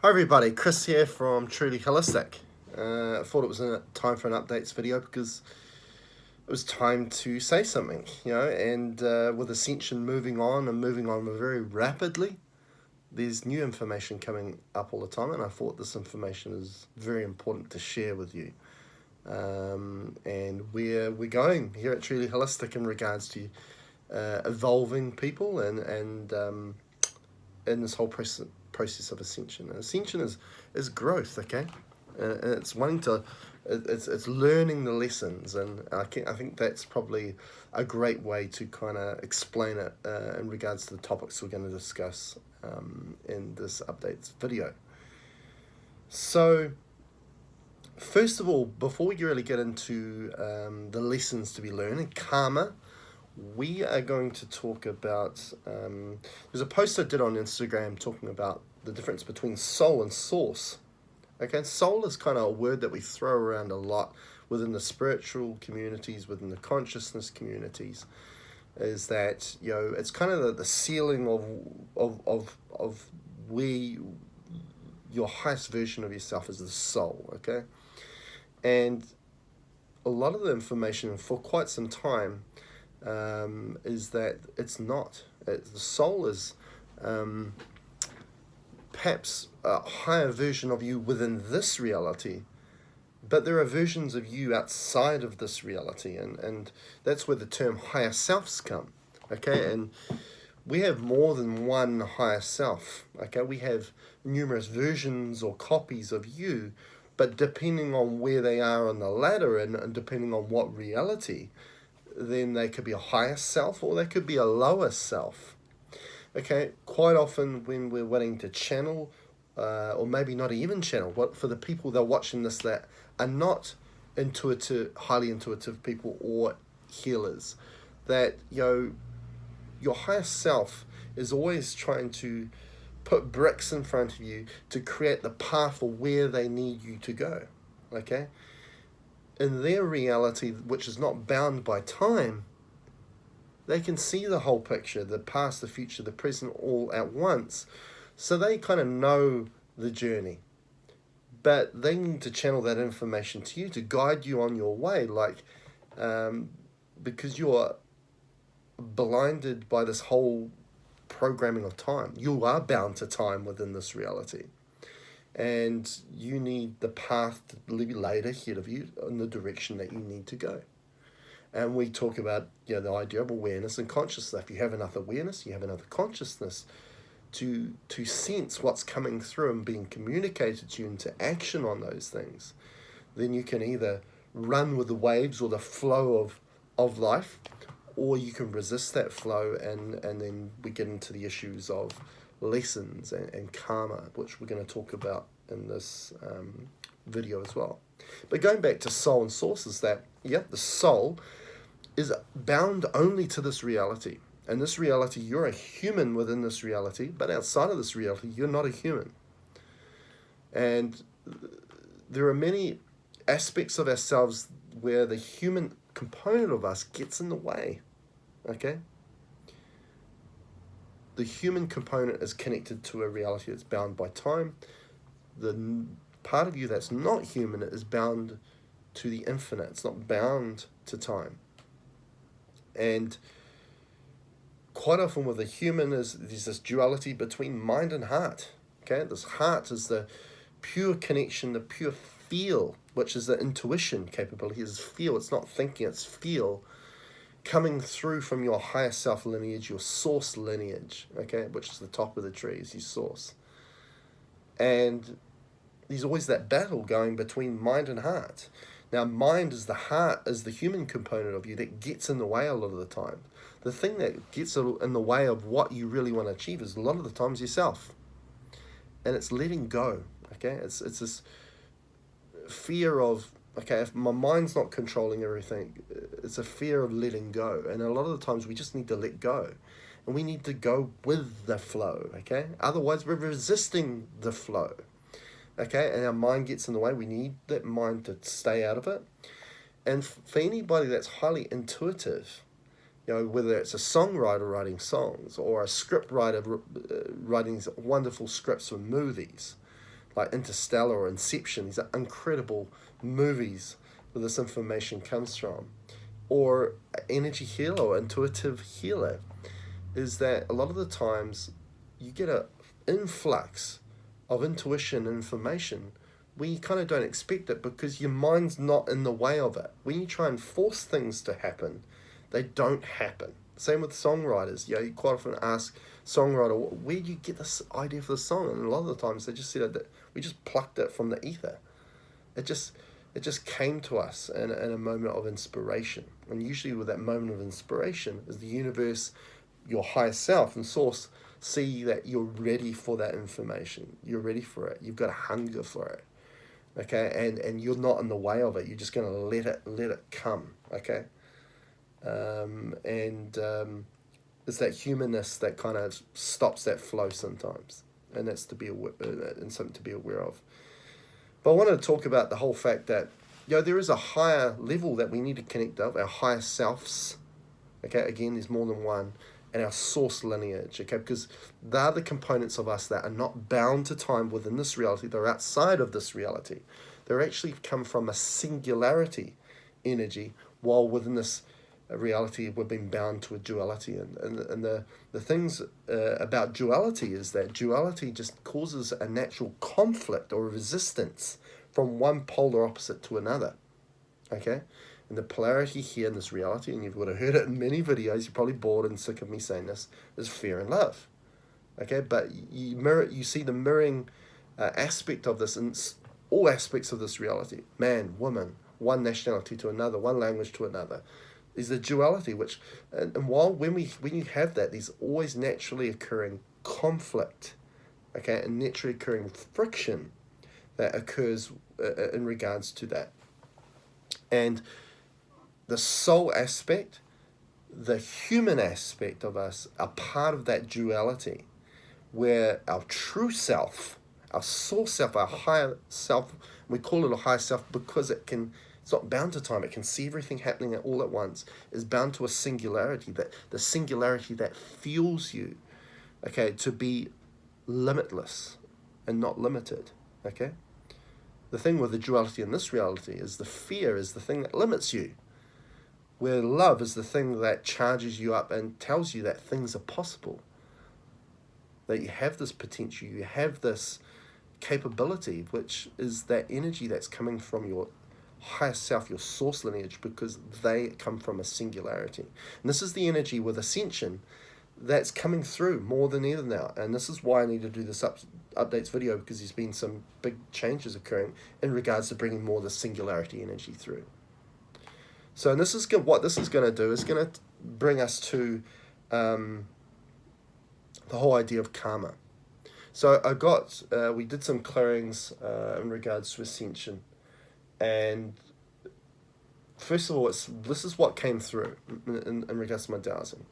Hi everybody, Chris here from Truly Holistic. I thought it was a time for an updates video because it was time to say something, and with Ascension moving on and moving on very rapidly, there's new information coming up all the time, and I thought this information is very important to share with you. And where we're going here at Truly Holistic in regards to evolving people and in this whole process of ascension. And ascension is growth, okay? And it's wanting to, it's learning the lessons, and I think that's probably a great way to kind of explain it in regards to the topics we're going to discuss in this updates video. So, first of all, before we really get into the lessons to be learned, karma, we are going to talk about. There's a post I did on Instagram talking about the difference between soul and source. Okay, soul is kind of a word that we throw around a lot within the spiritual communities, within the consciousness communities. Is that it's kind of the ceiling of where your highest version of yourself is the soul. Okay, and a lot of the information for quite some time is that it's not. The soul is perhaps a higher version of you within this reality, but there are versions of you outside of this reality, and that's where the term higher selves come. Okay, and we have more than one higher self. Okay, we have numerous versions or copies of you, but depending on where they are on the ladder and depending on what reality, then they could be a higher self or they could be a lower self. Okay, quite often when we're wanting to channel, or maybe not even channel, what for the people that are watching this that are not intuitive, highly intuitive people or healers, that your higher self is always trying to put bricks in front of you to create the path for where they need you to go. Okay, in their reality, which is not bound by time, they can see the whole picture, the past, the future, the present, all at once. So they kind of know the journey. But they need to channel that information to you to guide you on your way, because you're blinded by this whole programming of time. You are bound to time within this reality. And you need the path to be laid ahead of you in the direction that you need to go. And we talk about the idea of awareness and consciousness. If you have enough awareness, you have enough consciousness to sense what's coming through and being communicated to you into action on those things, then you can either run with the waves or the flow of life, or you can resist that flow, and then we get into the issues of lessons and karma, which we're going to talk about in this video as well. But going back to soul and source, is that the soul is bound only to this reality. And this reality, you're a human within this reality, but outside of this reality, you're not a human. And there are many aspects of ourselves where the human component of us gets in the way. Okay? The human component is connected to a reality that's bound by time. The part of you that's not human is bound to the infinite. It's not bound to time. And quite often with the human, there's this duality between mind and heart. Okay, this heart is the pure connection, the pure feel, which is the intuition capability. Is feel. It's not thinking. It's feel, coming through from your higher self lineage, your source lineage. Okay, which is the top of the tree, is your source. And there's always that battle going between mind and heart. Now, mind is the heart, is the human component of you that gets in the way a lot of the time. The thing that gets in the way of what you really want to achieve is a lot of the times yourself. And it's letting go, okay? It's this fear of, okay, if my mind's not controlling everything, it's a fear of letting go. And a lot of the times we just need to let go. And we need to go with the flow, okay? Otherwise, we're resisting the flow. Okay, and our mind gets in the way. We need that mind to stay out of it. And for anybody that's highly intuitive, whether it's a songwriter writing songs or a script writer writing wonderful scripts for movies, like Interstellar or Inception. These are incredible movies where this information comes from. Or energy healer or intuitive healer, is that a lot of the times you get an influx of intuition and information when you kind of don't expect it because your mind's not in the way of it. When you try and force things to happen, they don't happen. Same with songwriters. You quite often ask songwriter, where do you get this idea for the song? And a lot of the times they just said that we just plucked it from the ether. It just came to us in a moment of inspiration. And usually with that moment of inspiration is the universe, your higher self and source, see that you're ready for that information. You're ready for it. You've got a hunger for it. Okay, and you're not in the way of it. You're just going to let it come. Okay, it's that humanness that kind of stops that flow sometimes, and that's and something to be aware of. But I want to talk about the whole fact that there is a higher level that we need to connect up, our higher selves. Okay, again, there's more than one, and our source lineage. Okay, because they're the components of us that are not bound to time within this reality. They're outside of this reality. They're actually come from a singularity energy, while within this reality we've been bound to a duality. And the things about duality is that duality just causes a natural conflict or resistance from one polar opposite to another. Okay, and the polarity here in this reality, and you've would have heard it in many videos, you're probably bored and sick of me saying this, is fear and love. Okay, but you see the mirroring aspect of this in all aspects of this reality. Man, woman, one nationality to another, one language to another. Is the duality, which, and while when you have that, there's always naturally occurring conflict, okay, and naturally occurring friction that occurs in regards to that. And the soul aspect, the human aspect of us are part of that duality, where our true self, our source self, our higher self, we call it a higher self because it's not bound to time, it can see everything happening all at once, is bound to a singularity, that the singularity that fuels you, okay, to be limitless and not limited, okay? The thing with the duality in this reality is the fear is the thing that limits you, where love is the thing that charges you up and tells you that things are possible, that you have this potential, you have this capability, which is that energy that's coming from your higher self, your source lineage, because they come from a singularity. And this is the energy with ascension that's coming through more than ever now. And this is why I need to do this updates video, because there's been some big changes occurring in regards to bringing more of the singularity energy through. So and what this is going to do is going to bring us to the whole idea of karma. So we did some clearings in regards to ascension. And first of all, this is what came through in regards to my Taoism,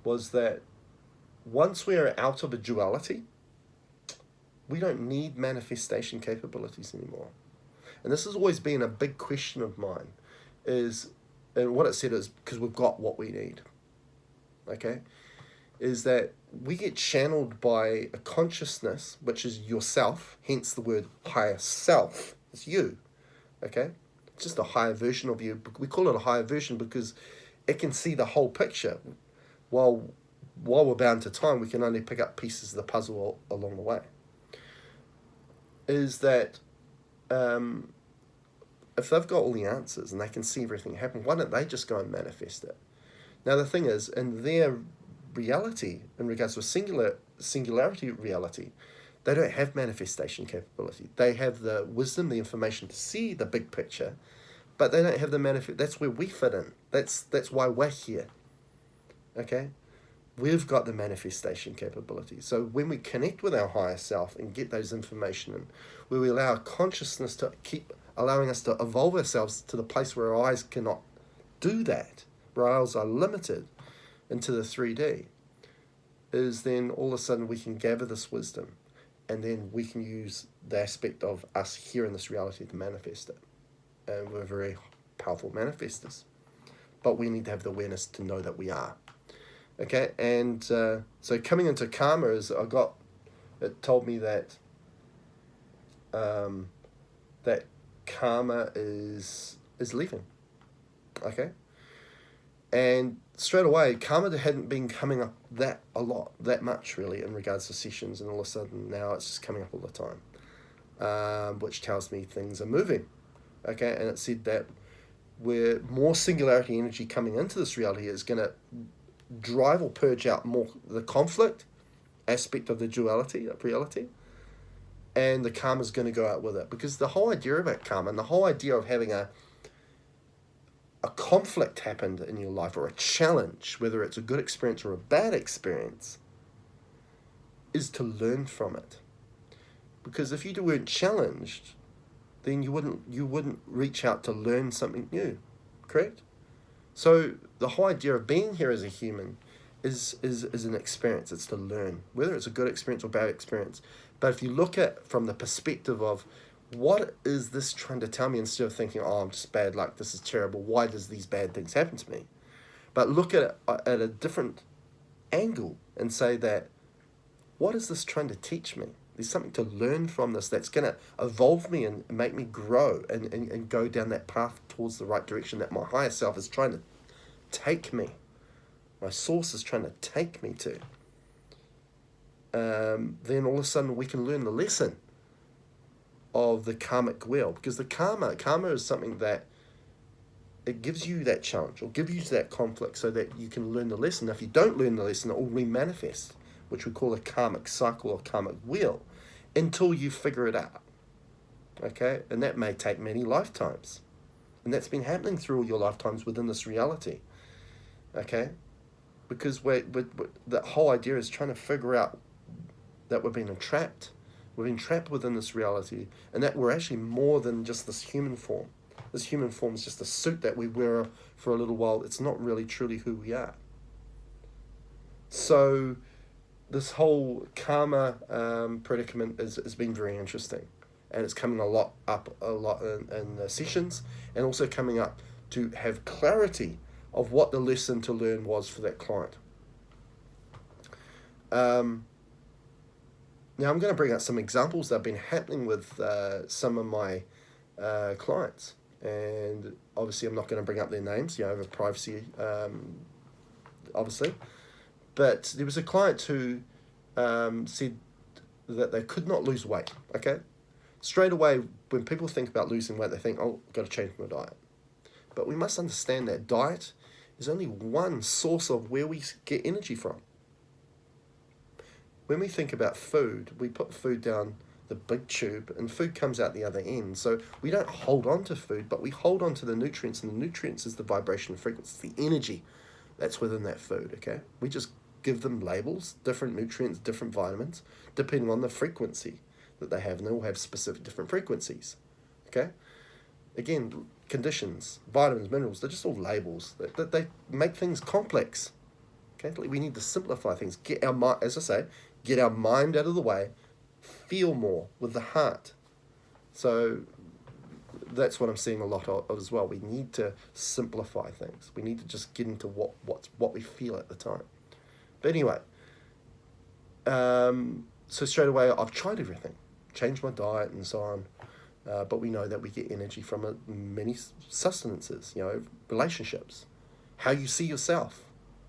was that once we are out of a duality, we don't need manifestation capabilities anymore. And this has always been a big question of mine, and what it said is because we've got what we need, okay, is that we get channeled by a consciousness, which is yourself, hence the word higher self, it's you. Okay, it's just a higher version of you. We call it a higher version because it can see the whole picture. While we're bound to time, we can only pick up pieces of the puzzle along the way. Is that if they've got all the answers and they can see everything happen, why don't they just go and manifest it? Now the thing is, in their reality, in regards to a singularity reality, they don't have manifestation capability. They have the wisdom, the information to see the big picture, but they don't have the manifest. That's where we fit in. That's why we're here. Okay? We've got the manifestation capability. So when we connect with our higher self and get those information, and where we allow our consciousness to keep allowing us to evolve ourselves to the place where our eyes cannot do that, where our eyes are limited into the 3D, is then all of a sudden we can gather this wisdom. And then we can use the aspect of us here in this reality to manifest it. And we're very powerful manifestors. But we need to have the awareness to know that we are. Okay, and so coming into karma is it told me that that karma is leaving. Okay? And straight away, karma hadn't been coming up that much really in regards to sessions, and all of a sudden now it's just coming up all the time, which tells me things are moving. Okay, and it said that where more singularity energy coming into this reality is going to drive or purge out more the conflict aspect of the duality of reality, and the karma is going to go out with it, because the whole idea about karma and the whole idea of having a conflict happened in your life, or a challenge, whether it's a good experience or a bad experience, is to learn from it. Because if you weren't challenged, then you wouldn't reach out to learn something new, correct? So the whole idea of being here as a human is an experience. It's to learn, whether it's a good experience or bad experience. But if you look at from the perspective of what is this trying to tell me, instead of thinking, oh, I'm just bad luck, this is terrible, why does these bad things happen to me? But look at it at a different angle and say that, what is this trying to teach me? There's something to learn from this that's going to evolve me and make me grow and go down that path towards the right direction that my higher self is trying to take me. My source is trying to take me to. Then all of a sudden we can learn the lesson of the karmic wheel, because the karma is something that it gives you that challenge or gives you that conflict so that you can learn the lesson. If you don't learn the lesson, it will remanifest, which we call a karmic cycle or karmic wheel, until you figure it out. Okay, and that may take many lifetimes, and that's been happening through all your lifetimes within this reality. Okay, because the whole idea is trying to figure out that we've been entrapped. We've been trapped within this reality, and that we're actually more than just this human form. This human form is just a suit that we wear for a little while. It's not really truly who we are. So this whole karma predicament has been very interesting, and it's coming a lot in the sessions, and also coming up to have clarity of what the lesson to learn was for that client. Now I'm going to bring out some examples that have been happening with some of my clients, and obviously I'm not going to bring up their names, over privacy, obviously. But there was a client who said that they could not lose weight. Okay, straight away when people think about losing weight, they think, oh, I've got to change my diet. But we must understand that diet is only one source of where we get energy from. When we think about food, we put food down the big tube and food comes out the other end. So we don't hold on to food, but we hold on to the nutrients, and the nutrients is the vibration frequency, the energy that's within that food, okay? We just give them labels, different nutrients, different vitamins, depending on the frequency that they have, and they all have specific different frequencies, okay? Again, conditions, vitamins, minerals, they're just all labels. They make things complex, okay? We need to simplify things, get our mind, as I say, get our mind out of the way, feel more with the heart. So that's what I'm seeing a lot of as well. We need to simplify things. We need to just get into what we feel at the time. But anyway, so straight away I've tried everything, changed my diet and so on. But we know that we get energy from many sustenances, relationships, how you see yourself,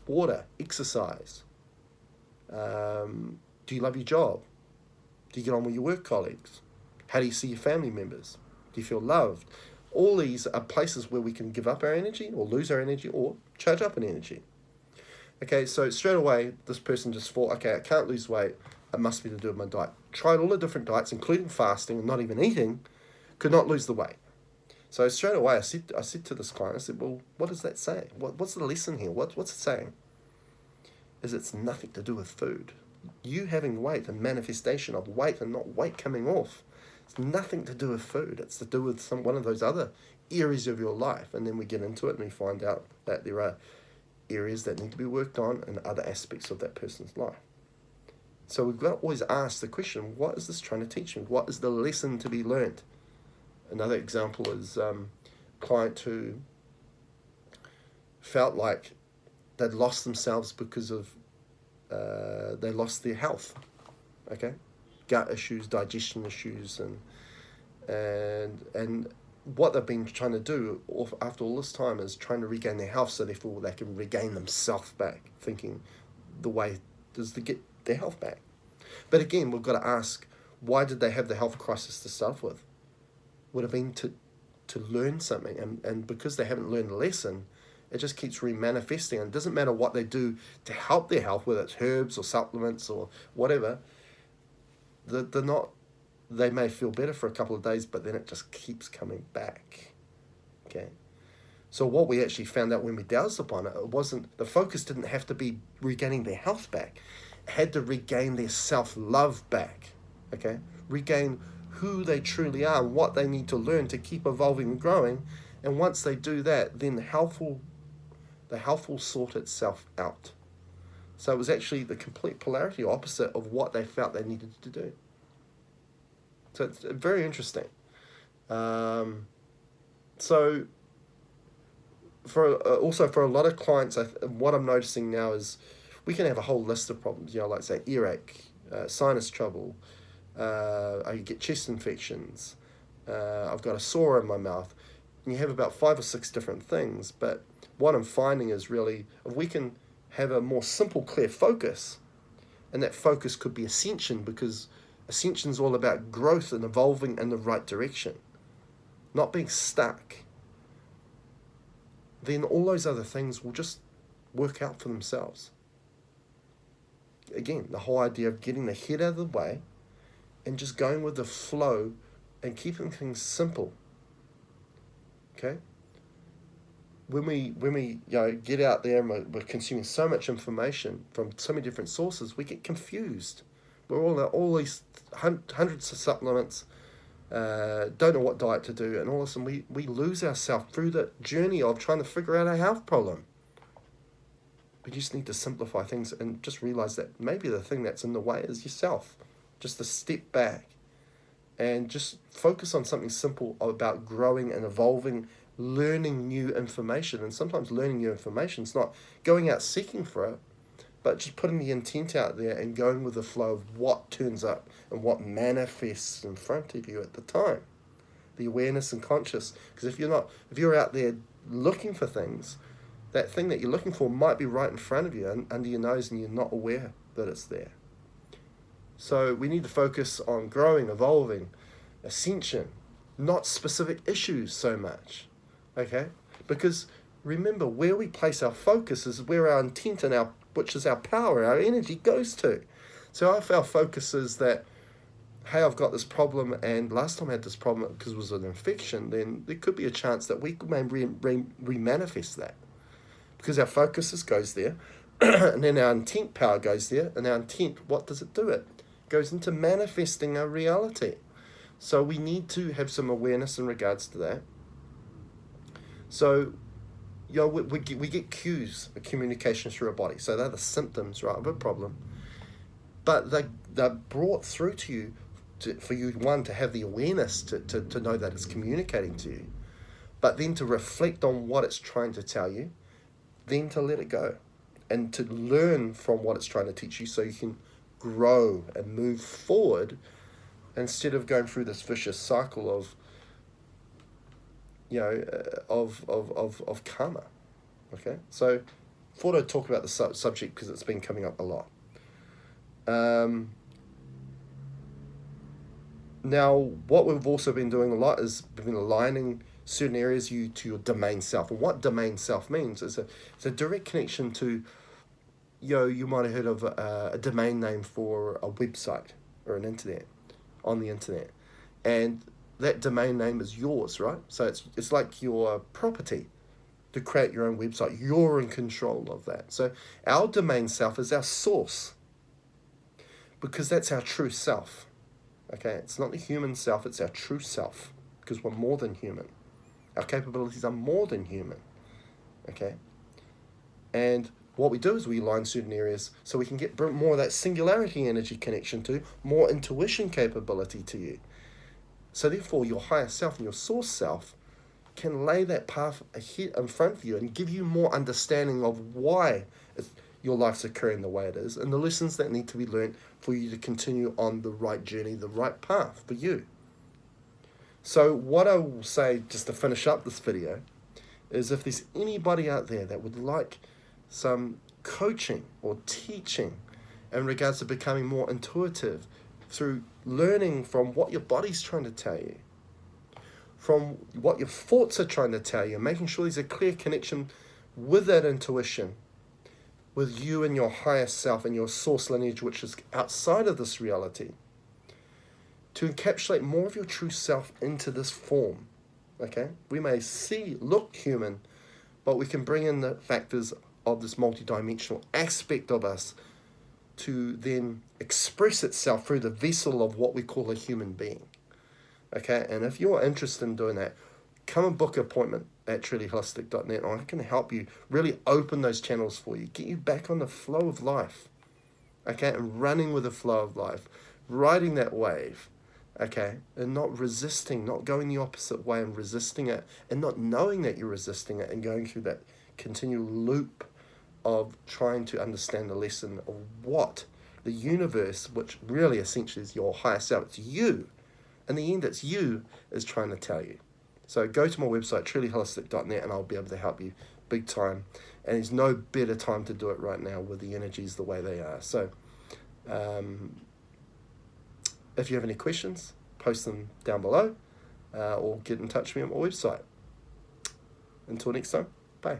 water, exercise. Do you love your job? Do you get on with your work colleagues? How do you see your family members? Do you feel loved? All these are places where we can give up our energy or lose our energy or charge up an energy. Okay, so straight away, this person just thought, okay, I can't lose weight. It must be to do with my diet. Tried all the different diets, including fasting and not even eating, could not lose the weight. So straight away, I said to this client, I said, well, what does that say? What's the lesson here? What's it saying? It's nothing to do with food. You having weight, the manifestation of weight and not weight coming off, it's nothing to do with food. It's to do with one of those other areas of your life. And then we get into it and we find out that there are areas that need to be worked on in other aspects of that person's life. So we've got to always ask the question, what is this trying to teach me? What is the lesson to be learned? Another example is a client who felt like they'd lost themselves because of they lost their health, okay? Gut issues, digestion issues, and And what they've been trying to do after all this time is trying to regain their health, so therefore they can regain themselves back, thinking the way is to get their health back. But again, we've got to ask, why did they have the health crisis to start with? Would have been to learn something, and because they haven't learned a lesson, it just keeps remanifesting. And it doesn't matter what they do to help their health, whether it's herbs or supplements or whatever, they're not. They may feel better for a couple of days, but then it just keeps coming back. Okay. So what we actually found out when we dowsed upon it, the focus didn't have to be regaining their health back. It had to regain their self-love back. Okay. Regain who they truly are and what they need to learn to keep evolving and growing. And once they do that, then the health will sort itself out. So it was actually the complete polarity opposite of what they felt they needed to do. So it's very interesting. So for a lot of clients, what I'm noticing now is we can have a whole list of problems. Like say earache, sinus trouble. I get chest infections. I've got a sore in my mouth. And you have about 5 or 6 different things. But what I'm finding is really, if we can have a more simple, clear focus, and that focus could be ascension, because ascension is all about growth and evolving in the right direction, not being stuck, then all those other things will just work out for themselves. Again, the whole idea of getting the head out of the way and just going with the flow and keeping things simple. Okay? When we get out there and we're consuming so much information from so many different sources, we get confused. We're all these hundreds of supplements, don't know what diet to do, and all of a sudden we lose ourselves through the journey of trying to figure out our health problem. We just need to simplify things and just realize that maybe the thing that's in the way is yourself. Just to step back and just focus on something simple about growing and evolving, learning new information. And sometimes learning new information is not going out seeking for it, but just putting the intent out there and going with the flow of what turns up and what manifests in front of you at the time. The awareness and conscious. Because if you're out there looking for things, that thing that you're looking for might be right in front of you and under your nose, and you're not aware that it's there. So we need to focus on growing, evolving, ascension, not specific issues so much. Okay? Because remember, where we place our focus is where our intent and which is our power, our energy goes to. So if our focus is that, hey, I've got this problem, and last time I had this problem because it was an infection, then there could be a chance that we may re-manifest that. Because our focus goes there, and then our intent power goes there, and our intent, what does it do? It goes into manifesting our reality. So we need to have some awareness in regards to that. So, we get cues of communication through our body. So they're the symptoms, right, of a problem. But they're brought through to you for you, one, to have the awareness to know that it's communicating to you, but then to reflect on what it's trying to tell you, then to let it go and to learn from what it's trying to teach you so you can grow and move forward instead of going through this vicious cycle of karma. Okay, so thought I'd talk about the subject because it's been coming up a lot. Now, what we've also been doing a lot is we've been aligning certain areas to your domain self. And what domain self means is it's a direct connection to, you might have heard of a domain name for a website or an internet, on the internet. And that domain name is yours, right? So it's like your property to create your own website. You're in control of that. So our domain self is our source, because that's our true self. Okay, it's not the human self, it's our true self, because we're more than human. Our capabilities are more than human. Okay? And what we do is we align certain areas so we can get more of that singularity energy connection to, more intuition capability to you. So therefore, your higher self and your source self can lay that path ahead in front of you and give you more understanding of why your life's occurring the way it is, and the lessons that need to be learned for you to continue on the right journey, the right path for you. So what I will say, just to finish up this video, is if there's anybody out there that would like some coaching or teaching in regards to becoming more intuitive through learning from what your body's trying to tell you, from what your thoughts are trying to tell you, making sure there's a clear connection with that intuition, with you and your higher self and your source lineage, which is outside of this reality, to encapsulate more of your true self into this form. Okay? We may look human, but we can bring in the factors of this multidimensional aspect of us to then express itself through the vessel of what we call a human being. Okay? And if you're interested in doing that, come and book an appointment at trulyholistic.net, and I can help you really open those channels for you, get you back on the flow of life, okay, and running with the flow of life, riding that wave, okay, and not resisting, not going the opposite way and resisting it, and not knowing that you're resisting it, and going through that continual loop of trying to understand the lesson of what the universe, which really essentially is your higher self, it's you, in the end it's you, is trying to tell you. So go to my website, trulyholistic.net, and I'll be able to help you big time. And there's no better time to do it right now with the energies the way they are. So if you have any questions, post them down below or get in touch with me on my website. Until next time, bye.